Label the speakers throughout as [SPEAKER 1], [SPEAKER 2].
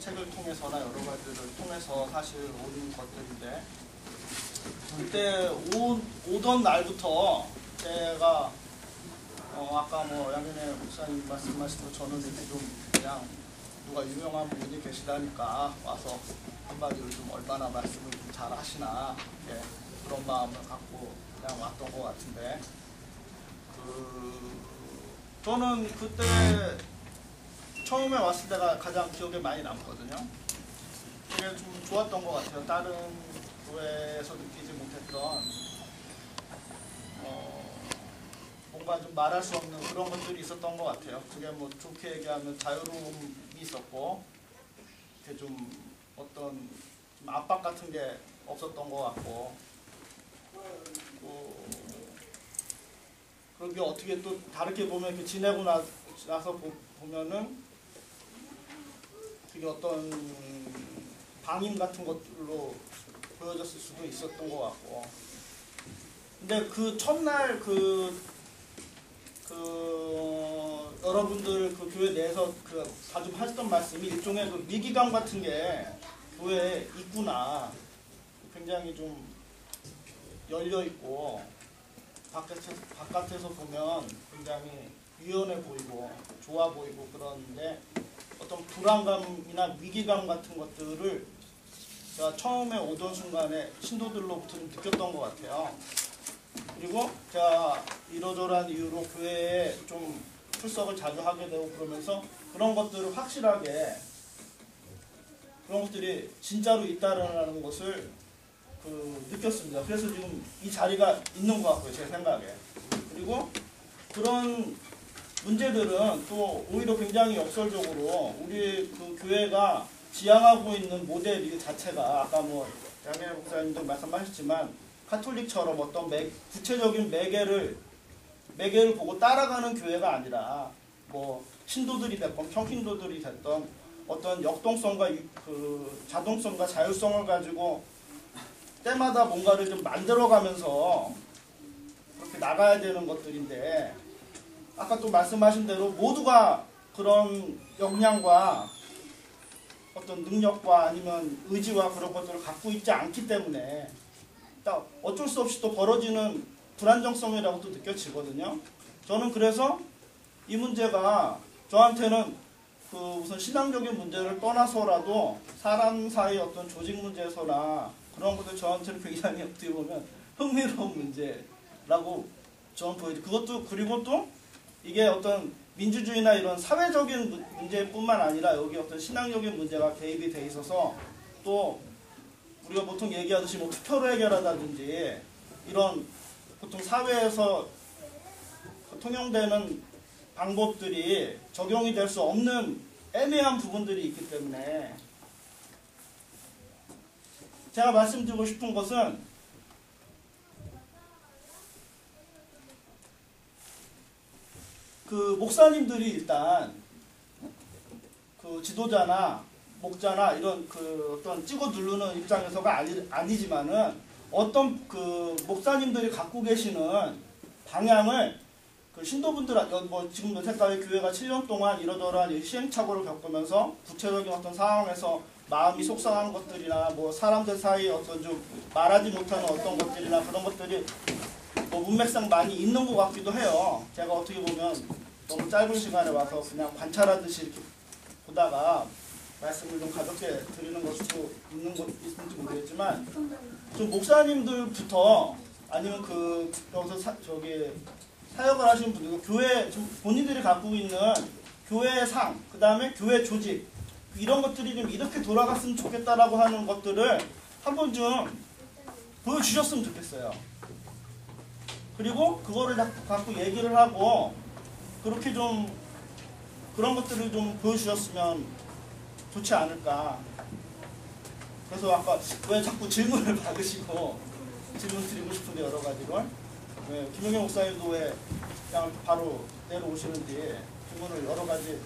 [SPEAKER 1] 책을 통해서나 여러 가지를 통해서 사실 오는 것들인데, 그때 오던 날부터 제가 아까 뭐 양현애 목사님 말씀하신 저는 이렇게 좀 그냥 누가 유명한 분이 계시다니까 와서 한마디로 좀 얼마나 말씀을 좀 잘 하시나, 예, 그런 마음을 갖고 그냥 왔던 것 같은데, 저는 그때 처음에 왔을 때가 가장 기억에 많이 남거든요. 되게 좀 좋았던 것 같아요. 다른 교회에서 느끼지 못했던 뭔가 좀 말할 수 없는 그런 것들이 있었던 것 같아요. 그게 뭐 좋게 얘기하면 자유로움이 있었고, 이렇게 좀 어떤 좀 압박 같은 게 없었던 것 같고, 그런 게 어떻게 또 다르게 보면 이렇게 지내고 나서 보면은 그게 어떤 방임 같은 것들로 보여졌을 수도 있었던 것 같고, 근데 그 첫날 여러분들 그 교회 내에서 자주 하셨던 말씀이 일종의 그 위기감 같은 게 교회에 있구나. 굉장히 좀 열려있고, 바깥에서 보면 굉장히 유연해 보이고, 좋아 보이고 그런데 어떤 불안감이나 위기감 같은 것들을 제가 처음에 오던 순간에 신도들로부터 좀 느꼈던 것 같아요. 그리고 제가 이러저러한 이유로 교회에 좀 출석을 자주 하게 되고 그러면서 그런 것들을 확실하게 그런 것들이 진짜로 있다라는 것을 느꼈습니다. 그래서 지금 이 자리가 있는 것 같고요, 제 생각에. 그리고 그런 문제들은 또 오히려 굉장히 역설적으로 우리 그 교회가 지향하고 있는 모델 자체가 아까 뭐 양현애 목사님도 말씀하셨지만 카톨릭처럼 어떤 구체적인 매개를 보고 따라가는 교회가 아니라 뭐 신도들이 됐건 평신도들이 됐던 어떤 역동성과 자동성과 자율성을 가지고 때마다 뭔가를 좀 만들어가면서 그렇게 나가야 되는 것들인데, 아까 또 말씀하신 대로 모두가 그런 역량과 어떤 능력과 아니면 의지와 그런 것들을 갖고 있지 않기 때문에 어쩔 수 없이 또 벌어지는 불안정성이라고 또 느껴지거든요. 저는 그래서 이 문제가 저한테는 우선 신앙적인 문제를 떠나서라도 사람 사이 어떤 조직 문제에서나 그런 것들 저한테는 굉장히 어떻게 보면 흥미로운 문제라고 저는 보여요. 그것도 그리고 또 이게 어떤 민주주의나 이런 사회적인 문제뿐만 아니라 여기 어떤 신앙적인 문제가 개입이 돼 있어서 또 우리가 보통 얘기하듯이 뭐 투표로 해결하다든지 이런 보통 사회에서 통용되는 방법들이 적용이 될 수 없는 애매한 부분들이 있기 때문에 제가 말씀드리고 싶은 것은 목사님들이 일단 지도자나 목자나 이런 어떤 찍어 누르는 입장에서가 아니지만은 어떤 목사님들이 갖고 계시는 방향을 신도분들 뭐 지금 여태까지 교회가 7년 동안 이러저러한 시행착오를 겪으면서 구체적인 어떤 상황에서 마음이 속상한 것들이나 뭐 사람들 사이에 어떤 좀 말하지 못하는 어떤 것들이나 그런 것들이 뭐 문맥상 많이 있는 것 같기도 해요. 제가 어떻게 보면 너무 짧은 시간에 와서 그냥 관찰하듯이 이렇게 보다가 말씀을 좀 가볍게 드리는 걸 수도 있는지 모르겠지만, 좀 목사님들부터 아니면 여기서 사역을 하시는 분들, 교회 본인들이 갖고 있는 교회의 상, 그 다음에 교회 조직 이런 것들이 좀 이렇게 돌아갔으면 좋겠다라고 하는 것들을 한번 좀 보여주셨으면 좋겠어요. 그리고 그거를 갖고 얘기를 하고 그렇게 좀 그런 것들을 좀 보여주셨으면 좋지 않을까. 그래서 아까 왜 자꾸 질문을 받으시고 질문 드리고 싶은데 여러 가지를 왜 김용현 목사님도 왜 그냥 바로 내려오시는지 질문을 여러 가지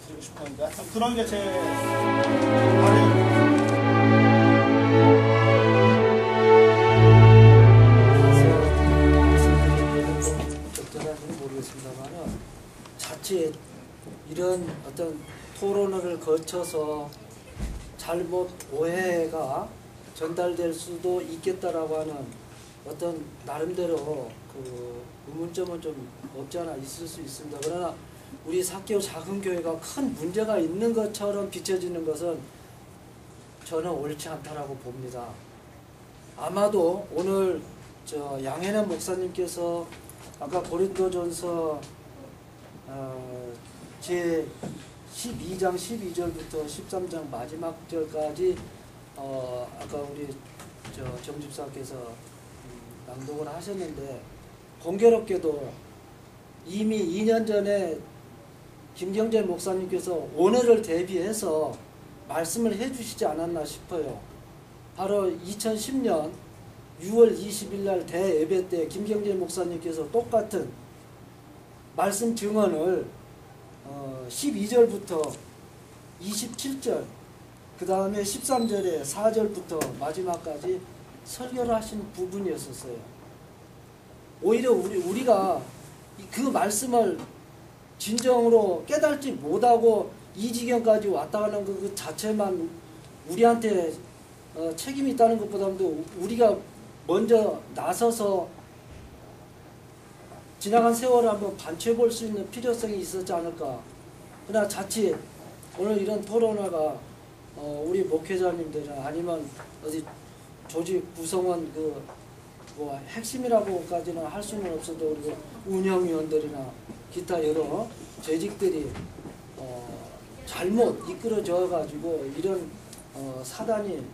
[SPEAKER 1] 드리고 싶었는데 하여튼 그런 게 제
[SPEAKER 2] 모르겠습니다만은 자칫 이런 어떤 토론을 거쳐서 잘못 오해가 전달될 수도 있겠다라고 하는 어떤 나름대로 그 의문점은 좀 없지 않아 있을 수 있습니다. 그러나 우리 사개오 작은 교회가 큰 문제가 있는 것처럼 비춰지는 것은 저는 옳지 않다라고 봅니다. 아마도 오늘 양현현 목사님께서 아까 고린도전서 제 12장 12절부터 13장 마지막 절까지 아까 우리 정집사께서 낭독을 하셨는데, 공교롭게도 이미 2년 전에 김경재 목사님께서 오늘을 대비해서 말씀을 해주시지 않았나 싶어요. 바로 2010년 6월 20일 날 대예배 때 김경재 목사님께서 똑같은 말씀 증언을 12절부터 27절 그 다음에 13절에 4절부터 마지막까지 설교를 하신 부분이었었어요. 오히려 우리가 그 말씀을 진정으로 깨닫지 못하고 이 지경까지 왔다 가는 그 자체만 우리한테 책임이 있다는 것보다도 우리가 먼저 나서서 지나간 세월을 한번 반추해 볼 수 있는 필요성이 있었지 않을까. 그러나 자칫 오늘 이런 토론회가 우리 목회자님들이나 아니면 어디 조직 구성원 뭐 핵심이라고까지는 할 수는 없어도 우리 운영위원들이나 기타 여러 조직들이 잘못 이끌어져 가지고 이런 사단이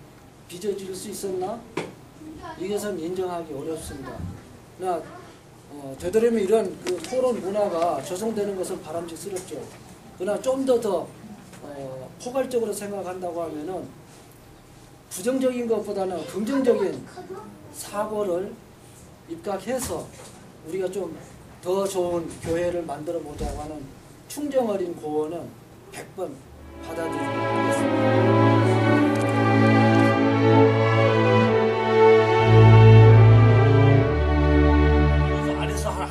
[SPEAKER 2] 빚어질 수 있었나? 이것은 인정하기 어렵습니다. 그러나 되도록이면 이런 그 토론 문화가 조성되는 것은 바람직스럽죠. 그러나 좀 더 포괄적으로 생각한다고 하면은 부정적인 것보다는 긍정적인 사고를 입각해서 우리가 좀 더 좋은 교회를 만들어 보자고 하는 충정 어린 고언은 100번 받아들이도록 하겠습니다.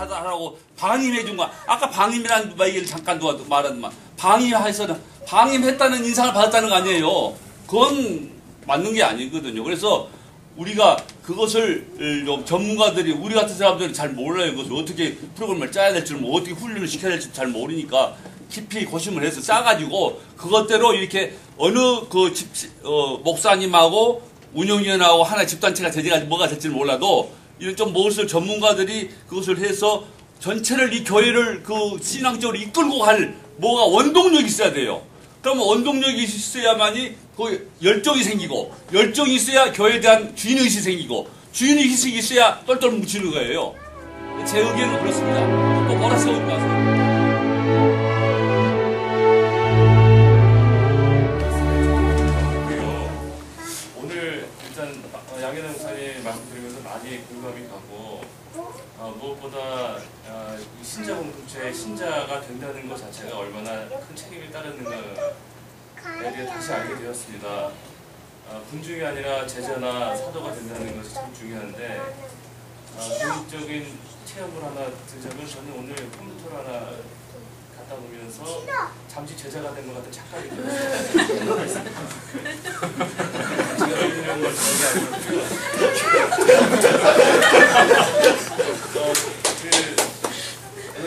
[SPEAKER 3] 하라고 방임해 준 거야. 아까 방임이라는 얘기를 잠깐 말했지만 방임해서는 방임했다는 인상을 받았다는 거 아니에요. 그건 맞는 게 아니거든요. 그래서 우리가 그것을 전문가들이 우리 같은 사람들은 잘 몰라요. 그것을 어떻게 프로그램을 짜야 될지, 뭐 어떻게 훈련을 시켜야 될지 잘 모르니까 깊이 고심을 해서 짜가지고 그것대로 이렇게 어느 목사님하고 운영위원하고 하나의 집단체가 되지가 뭐가 될지는 몰라도 이런 좀 무엇을 전문가들이 그것을 해서 전체를 이 교회를 그 신앙적으로 이끌고 갈 뭐가 원동력이 있어야 돼요. 그러면 원동력이 있어야만이 그 열정이 생기고, 열정이 있어야 교회에 대한 주인의식이 생기고, 주인의식이 있어야 똘똘 뭉치는 거예요. 제 의견은 그렇습니다. 또 뭐라 세우지 마세요.
[SPEAKER 4] 오늘 일단 양현현 목사님 말씀 드리면서 많이 공감이 가고, 무엇보다 신자 공동체의 신자가 된다는 것 자체가 얼마나 큰 책임이 따르는가에 대해 다시 알게 되었습니다. 군중이 아니라 제자나 사도가 된다는 것이 참 중요한데, 교육적인 체험을 하나 들자면 저는 오늘 컴퓨터를 하나 갖다 보면서 잠시 제자가 된 것 같은 착각이 들었어요. 제가 이런 걸 전혀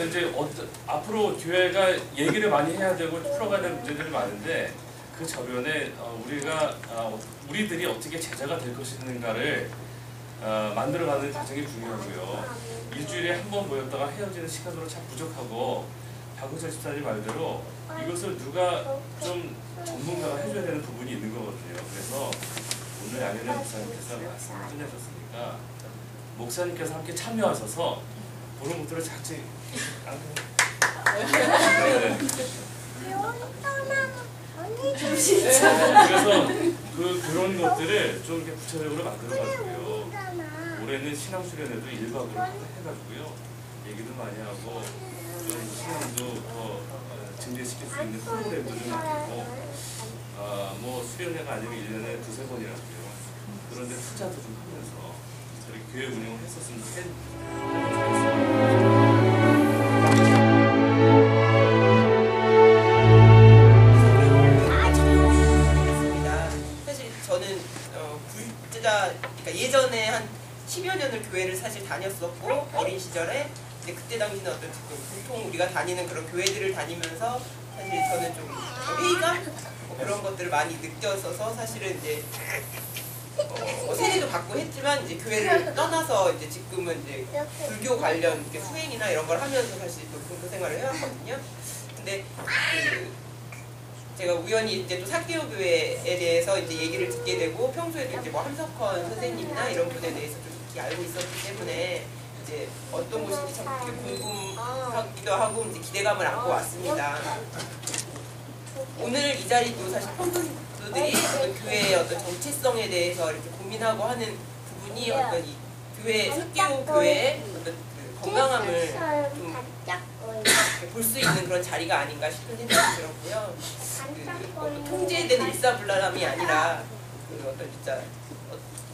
[SPEAKER 4] 이제 앞으로 교회가 얘기를 많이 해야 되고 풀어가야 될 문제들이 많은데 그 저변에 우리들이 어떻게 제자가 될 것인가를 만들어가는 과정이 중요하고요. 일주일에 한 번 모였다가 헤어지는 시간으로 참 부족하고 박은철 집사님 말대로 이것을 누가 좀 전문가가 해줘야 되는 부분이 있는 거거든요. 그래서 오늘 양현현 목사님께서 말씀을 끝내셨으니까 목사님께서 함께 참여하셔서 그런 것들을 같이 그래서 그런 것들을 좀 이렇게 구체적으로 만들어가지고요. 올해는 신앙 수련회도 1박으로 해가지고요. 얘기도 많이 하고 좀 신앙도 더 증대시킬 수 있는 프로그램도 좀 만들고 뭐 수련회가 아니면 1년에 2~3번이라고요. 그런데 투자도 좀 하면서 저희 교회 운영을 했었으면 좋겠습니다.
[SPEAKER 5] 다녔었고 어린 시절에 이제 그때 당시는 어떤 지금 보통 우리가 다니는 그런 교회들을 다니면서 사실 저는 좀 회의감 뭐 그런 것들을 많이 느꼈어서 사실은 이제 세례도 받고 했지만 이제 교회를 떠나서 이제 지금은 이제 불교 관련 이렇게 수행이나 이런 걸 하면서 사실 또 종교 생활을 해왔거든요. 근데 제가 우연히 이제 또 사개오교회에 대해서 이제 얘기를 듣게 되고 평소에도 이제 뭐 함석헌 선생님이나 이런 분에 대해서 좀 이렇게 알고 있었기 때문에 이제 어떤 곳인지 참 되게 궁금하기도 하고 이제 기대감을 안고 왔습니다. 오늘 이 자리도 사실 평소들이 어떤 교회의 어떤 정체성에 대해서 이렇게 고민하고 하는 부분이 어떤 이 교회 사개오 교회의 어떤 그 건강함을 좀 볼 수 있는 그런 자리가 아닌가 싶은 생각이 들었고요. 어떤 통제된 일사불란함이 아니라 그 어떤 진짜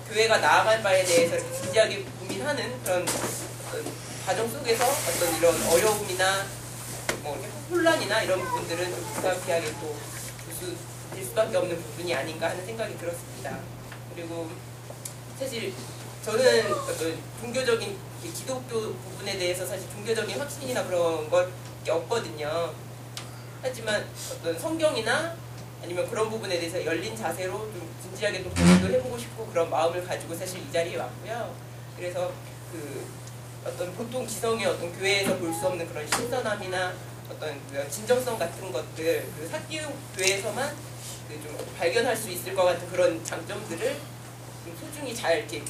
[SPEAKER 5] 교회가 나아갈 바에 대해서 이렇게 진지하게 고민하는 그런 어떤 과정 속에서 어떤 이런 어려움이나 뭐 이렇게 혼란이나 이런 부분들은 좀 불가피하게 또 될 수밖에 없는 부분이 아닌가 하는 생각이 들었습니다. 그리고 사실 저는 어떤 종교적인 기독교 부분에 대해서 사실 종교적인 확신이나 그런 걸 없거든요. 하지만 어떤 성경이나 아니면 그런 부분에 대해서 열린 자세로 좀 진지하게 또 고민도 해보고 싶고 그런 마음을 가지고 사실 이 자리에 왔고요. 그래서 그 어떤 보통 지성의 어떤 교회에서 볼 수 없는 그런 신선함이나 어떤 그 진정성 같은 것들 그 사개오 교회에서만 그 좀 발견할 수 있을 것 같은 그런 장점들을 좀 소중히 잘 이렇게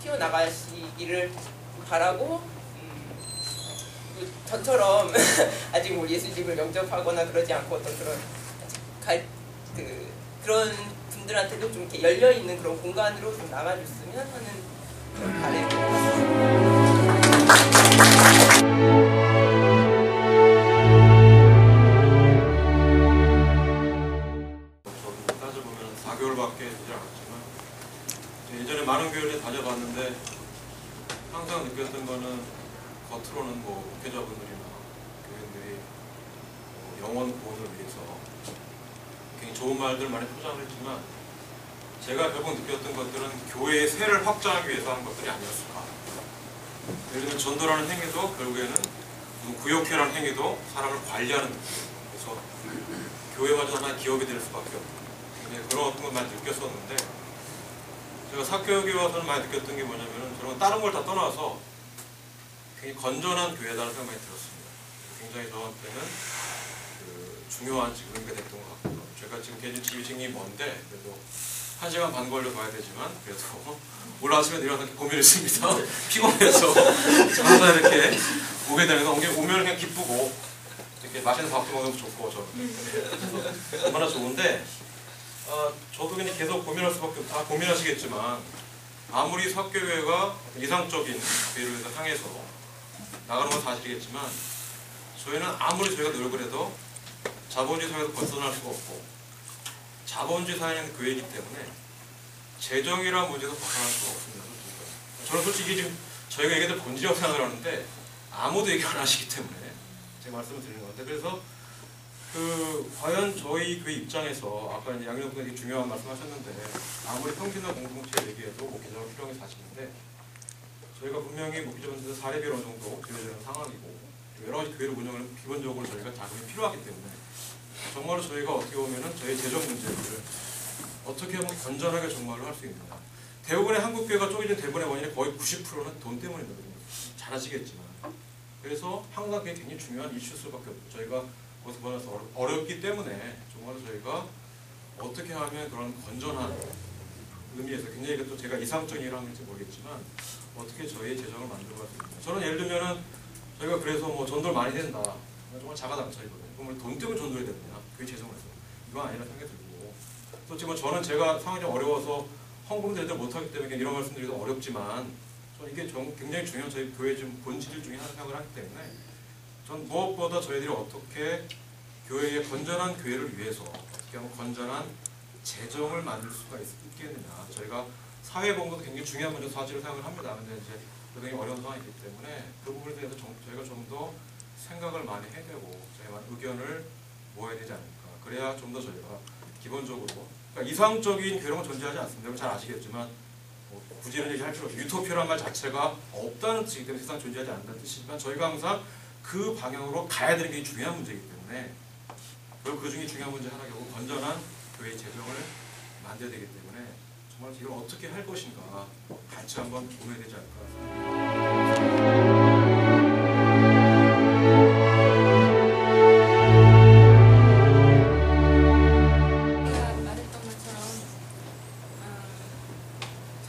[SPEAKER 5] 키워나가시기를 바라고 저처럼 아직 뭐 예수님을 영접하거나 그러지 않고 어떤 그런 분들한테도 좀 이렇게 열려 있는 그런 공간으로 좀 남아줬으면 하는 그런 바람입니다.
[SPEAKER 6] 저도 따져보면 4개월밖에 되지 않았지만 예전에 많은 교회를 다녀봤는데 항상 느꼈던 거는 겉으로는 뭐 목회자분들이나 교인들이 영원 구원을 위해서 굉장히 좋은 말들 많이 포장을 했지만 제가 결국 느꼈던 것들은 교회의 세를 확장하기 위해서 한 것들이 아니었을까. 예를 들면 전도라는 행위도 결국에는 구역회라는 행위도 사람을 관리하는 느낌. 그래서 교회마저 하나의 기업이 될 수밖에 없고 그런 어떤 걸 많이 느꼈었는데 제가 사교육에 와서는 많이 느꼈던 게 뭐냐면은 저는 다른 걸 다 떠나서 굉장히 건전한 교회다라는 생각이 많이 들었습니다. 굉장히 저한테는 그 중요한 지금 의미가 됐던 것 같고요. 제가 지금 개인 집이 굉장히 먼데 그래도 1시간 반 걸려 가야 되지만 그래도 오늘 아침에 내려와서 이렇게 고민을 했습니다. 피곤해서 항상 이렇게 오게 되면서 오면 그냥 기쁘고 이렇게 맛있는 밥도 먹으면 좋고 저는 얼마나 좋은데 저도 그냥 계속 고민할 수밖에 없다 고민하시겠지만 아무리 사교회가 이상적인 교회를 향해서 나가는 건 사실이겠지만 저희는 아무리 저희가 노력을 해도 자본주의 사회에서 벗어날 수가 없고 자본주의 사회는 교회이기 때문에 재정이라는 문제에서 벗어날 수가 없습니다. 저는 솔직히 지금 저희가 얘기들 본질이라고 생각을 하는데 아무도 얘기 안 하시기 때문에 제가 말씀을 드리는 건데 그래서 과연 저희 교회 입장에서 아까 이제 양현욱 분이 중요한 말씀하셨는데 아무리 평신화 공동체 얘기해도 목회자가 필요한 게 사실인데 저희가 분명히 목회자분들 사례비로 어느 정도 드려지는 상황이고 여러 가지 교회를 운영하는 기본적으로 저희가 자금이 필요하기 때문에 정말로 저희가 어떻게 보면은 저희 재정 문제를 어떻게 하면 건전하게 정말로 할 수 있느냐. 대부분의 한국 교회가 쪼개진 대부분의 원인이 거의 90%는 돈 때문이거든요. 잘 아시겠지만. 그래서 항상 그게 굉장히 중요한 이슈일 수밖에 없고 저희가 거기서 보면서 어렵기 때문에 정말로 저희가 어떻게 하면 그런 건전한 의미에서 굉장히 또 제가 이상적이라는 건지 모르겠지만 어떻게 저희의 재정을 만들어갈 수 있느냐. 저는 예를 들면은 저희가 그래서 뭐 전도를 많이 된다. 정말 자가당착이거든요. 그럼 돈 때문에 전도해야 되느냐? 교회 재정에서. 이건 아니라 생각이 들고. 솔직히 저는 제가 상황이 좀 어려워서 헌금 제대로 못하기 때문에 이런 말씀드리기도 어렵지만 저는 이게 굉장히 중요한 저희 교회 좀 본질 중에 하나 생각을 하기 때문에 전 무엇보다 저희들이 어떻게 교회의 건전한 교회를 위해서 어떻게 하면 건전한 재정을 만들 수가 있겠느냐. 저희가 사회 공부도 굉장히 중요한 문제 사실을 생각을 합니다. 근데 이제 굉장히 어려운 상황이기 때문에 그 부분에 대해서 저희가 좀 더 생각을 많이 해야 되고 저희만 의견을 모아야 되지 않을까. 그래야 좀 더 저희가 기본적으로 그러니까 이상적인 교회는 존재하지 않습니다. 여러분 잘 아시겠지만 굳이 이런 얘기 할 필요 없죠. 유토피아란 말 자체가 없다는 뜻이기 때문에 세상 존재하지 않는다는 뜻이지만 저희가 항상 그 방향으로 가야 되는 게 중요한 문제이기 때문에 그리고 그 중에 중요한 문제 하나가 결국 건전한 교회 재정을 만들어야 되기 때문에 정말 이걸 어떻게 할 것인가 같이 한번 고민해야 되지 않을까.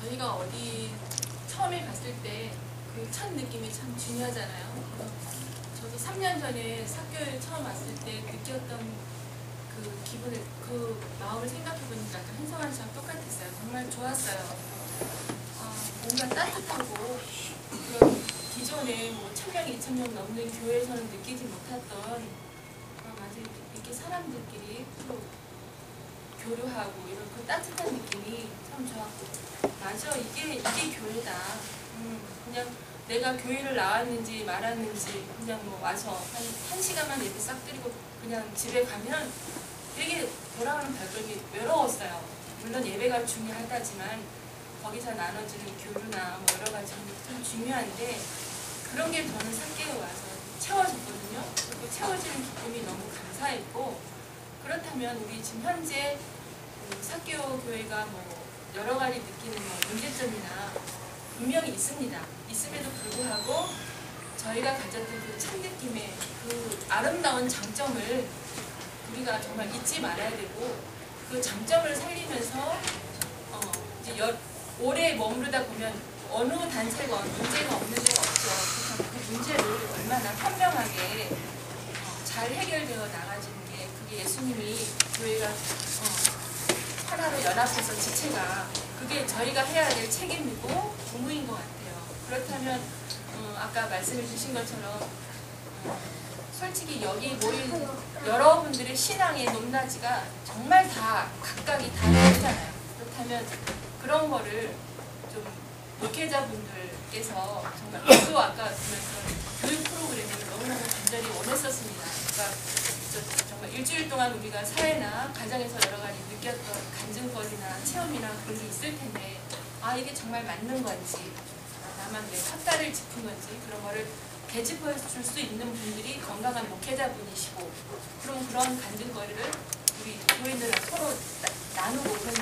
[SPEAKER 7] 저희가 어디 처음에 갔을 때 그 첫 느낌이 참 중요하잖아요. 저도 3년 전에 사교에 처음 왔을 때 느꼈던 그 기분을, 그 마음을 생각해보니까 약간 한성환 씨랑 똑같았어요. 정말 좋았어요. 뭔가 따뜻하고 그런 기존에 뭐 1000명, 2000명 넘는 교회에서는 느끼지 못했던 아주 이렇게 사람들끼리 서로 교류하고 이런 그 따뜻한 느낌이 참 좋았고, 맞아, 이게 교회다. 그냥 내가 교회를 나왔는지 말았는지 그냥 뭐 와서 한 시간만 예배 싹 드리고 그냥 집에 가면 되게 돌아가는 발걸음이 외로웠어요. 물론 예배가 중요하다지만 거기서 나눠지는 교류나 뭐 여러 가지 좀 중요한데, 그런 게 저는 사교에 와서 채워졌거든요. 그리고 채워지는 기쁨이 너무 감사했고, 그렇다면 우리 지금 현재 사교 교회가 뭐 여러 가지 느끼는 뭐 문제점이나 분명히 있습니다. 있음에도 불구하고 저희가 가졌던 그 첫 느낌의 그 아름다운 장점을 우리가 정말 잊지 말아야 되고, 그 장점을 살리면서 이제 오래 머무르다 보면 어느 단체가 문제가 없는 데가 없죠. 그 문제를 얼마나 현명하게 잘 해결되어 나가지는 게, 그게 예수님이 교회가 하나로 연합해서 지체가, 그게 저희가 해야 될 책임이고 의무인 것 같아요. 그렇다면 아까 말씀해 주신 것처럼 솔직히 여기 모인 여러분들의 신앙의 높낮이가 정말 다 각각이 다 다르잖아요. 그렇다면 그런 거를 좀 목회자분들께서 정말 저도 아까 보면 그런 교육 프로그램을 너무너무 간절히 원했었습니다. 그러니까 정말 일주일 동안 우리가 사회나 가정에서 여러 가지 느꼈던 간증거리나 체험이나 그런 게 있을 텐데, 이게 정말 맞는 건지, 다만 내 헛다리를 짚은 건지, 그런 거를 되짚어 줄 수 있는 분들이 건강한 목회자분이시고, 그럼 그런 간증거리를 우리 교인들과 서로 나누고, 그럼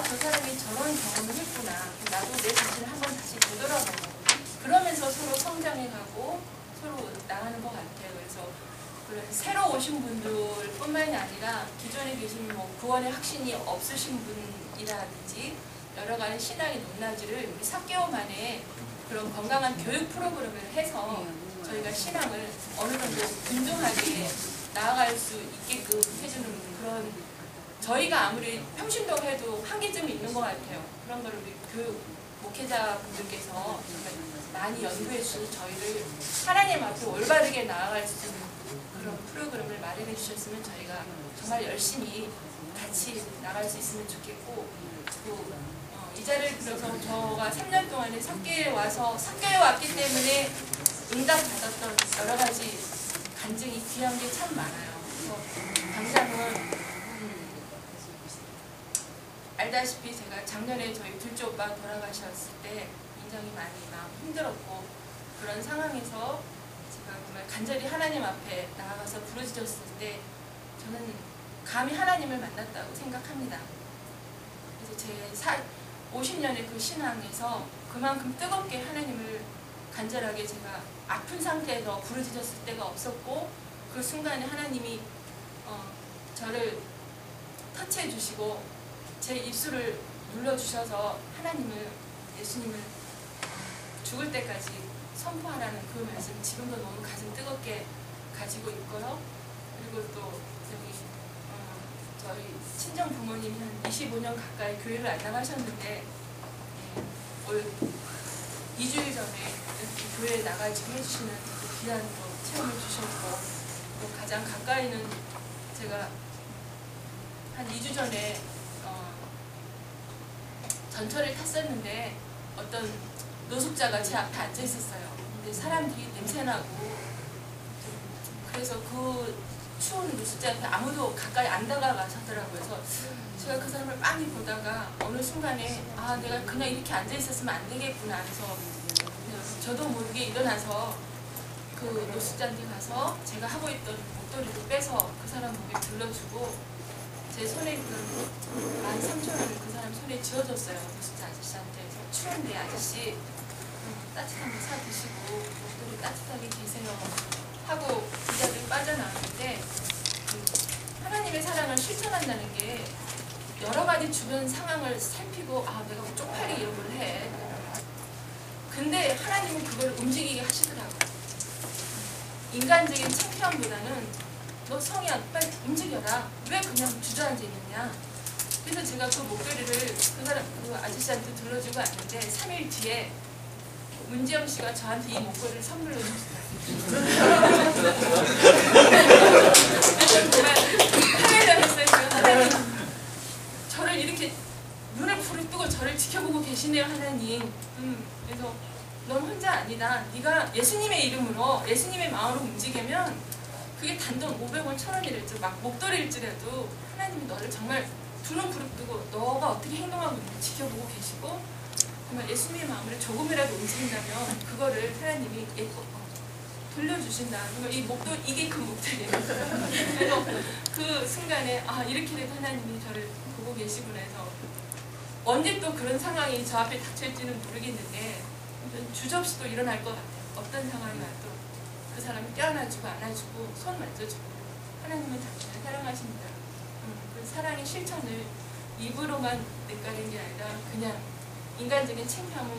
[SPEAKER 7] 저 사람이 저런 경험을 했구나, 나도 내 자신을 한번 다시 되돌아보고, 그러면서 서로 성장해가고 서로 나가는 것 같아요. 그래서 새로 오신 분들뿐만이 아니라 기존에 계신 뭐 구원의 확신이 없으신 분이라든지 여러 가지 신앙의 높낮이를 우리 사개월만에 그런 건강한 교육 프로그램을 해서 저희가 신앙을 어느 정도 균등하게 나아갈 수 있게끔 해주는, 그런, 저희가 아무리 평신도를 해도 한계점이 있는 것 같아요. 그런 걸 우리 교육 목회자분들께서 많이 연구해 주셔서 저희를 하나님 앞에 올바르게 나아갈 수 있는 그런 프로그램을 마련해 주셨으면 저희가 정말 열심히 같이 나갈 수 있으면 좋겠고, 또 이 자리를 빌어서 저가 3년 동안에 사교에 와서 사교에 왔기 때문에 응답받았던 여러 가지 간증이 귀한 게 참 많아요. 그래서 당장은 알다시피 제가 작년에 저희 둘째 오빠 돌아가셨을 때 굉장히 많이 마음 힘들었고, 그런 상황에서 제가 정말 간절히 하나님 앞에 나아가서 부르짖었을 때 저는 감히 하나님을 만났다고 생각합니다. 그래서 제 50년의 그 신앙에서 그만큼 뜨겁게 하나님을 간절하게 제가 아픈 상태에서 부르짖었을 때가 없었고, 그 순간에 하나님이 저를 터치해 주시고 제 입술을 눌러주셔서 하나님을, 예수님을 죽을 때까지 선포하라는 그 말씀 지금도 너무 가슴 뜨겁게 가지고 있고요. 그리고 또 저희 친정 부모님이 한 25년 가까이 교회를 안 나가셨는데 올 2주일 전에 이렇게 교회에 나가지고 해주시는 귀한 또 체험을 주셨고, 또 가장 가까이는 제가 한 2주 전에 전철을 탔었는데 어떤 노숙자가 제 앞에 앉아 있었어요. 근데 사람들이 냄새나고, 그래서 그 추운 노숙자한테 아무도 가까이 안 다가가셨더라고요. 그래서 제가 그 사람을 많이 보다가 어느 순간에 아 내가 그냥 이렇게 앉아 있었으면 안 되겠구나 해서 저도 모르게 일어나서 그 노숙자한테 가서 제가 하고 있던 목도리를 빼서 그 사람 목에 둘러주고 제 손에 그 13,000원을 그 사람 손에 쥐어줬어요. 노숙자 아저씨한테. 추운데 아저씨 따뜻한 거 사 드시고 목도리 따뜻하게 계세요 하고 그 자리를 빠져나왔는데 하나님의 사랑을 실천한다는 게 여러 가지 주변 상황을 살피고 아 내가 뭐 쪽팔리게 이런 걸 해. 근데 하나님은 그걸 움직이게 하시더라고요. 인간적인 창피함보다는 너 성이야 빨리 움직여라. 왜 그냥 주저앉아 있느냐. 그래서 제가 그 목도리를 그 사람 그 아저씨한테 둘러주고 왔는데 3일 뒤에 문지영 씨가 저한테 이 목걸이를 선물로 줬어요. 정말 화해를 했어요. 하나님 저를 이렇게 눈을 부릅뜨고 저를 지켜보고 계시네요 하나님. 그래서 넌 혼자 아니다. 네가 예수님의 이름으로 예수님의 마음으로 움직이면 그게 단돈 500원 1,000원이랄지 막 목도리일지라도 하나님이 너를 정말 두 눈 부릅뜨고 너가 어떻게 행동하고 있는지 지켜보고 계시고 정말 예수님의 마음을 조금이라도 움직인다면 그거를 하나님이 돌려주신다. 이 목도리 이게 그 목도리예요. 그래서 그 순간에 아 이렇게라도 하나님이 저를 보고 계시구나 해서 언제 또 그런 상황이 저 앞에 닥칠지는 모르겠는데 주저없이 또 일어날 것 같아요. 어떤 상황이 와도 그 사람을 껴안아주고 안아주고 손 만져주고 하나님은 당신을 사랑하십니다. 그 사랑의 실천을 입으로만 내까는 게 아니라 그냥 인간적인 창피함을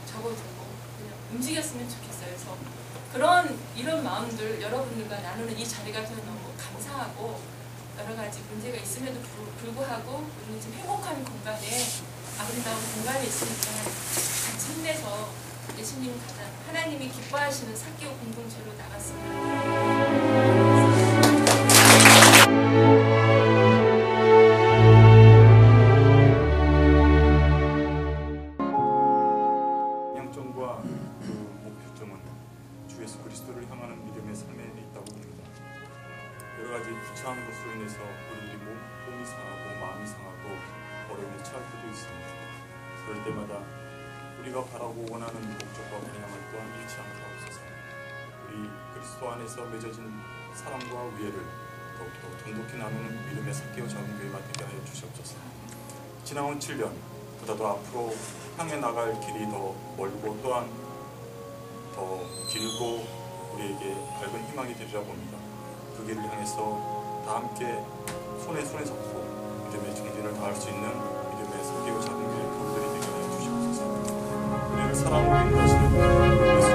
[SPEAKER 7] 접어두고 그냥 움직였으면 좋겠어요. 그래서 이런 마음들 여러분들과 나누는 이 자리가 저는 너무 감사하고 여러 가지 문제가 있음에도 불구하고 우리는 지금 행복한 공간에 아름다운 공간에 있으니까 같이 힘내서 예수님 가장 하나님이 기뻐하시는 사기오 공동체로 나갔습니다.
[SPEAKER 8] 양점과 그 목표점은 주 예수 그리스도를 향하는 믿음의 삶에 있다고 봅니다. 여러 가지 부차한 것으로 인해서 우리들이 몸이 상하고 마음이 상하고 어려움에 처할 때도 있습니다. 그럴 때마다 우리가 바라고 원하는 목적과 방향을 또한 잃지 않게 하옵소서. 우리 그리스도 안에서 맺어진 사랑과 위애를 더욱더 돈독히 나누는 믿음의 사개오 작은 교회가 되게 하여 주시옵소서. 지나온 7년 보다도 앞으로 향해 나갈 길이 더 멀고 또한 더 길고 우리에게 밝은 희망이 되리라 봅니다. 그 길을 향해서 다 함께 손에 잡고 믿음의 정진을 다할 수 있는 믿음의 사개오 작은 교회 교우들이 되게 하여 주시옵소서. 우리를 사랑하고 인도하시는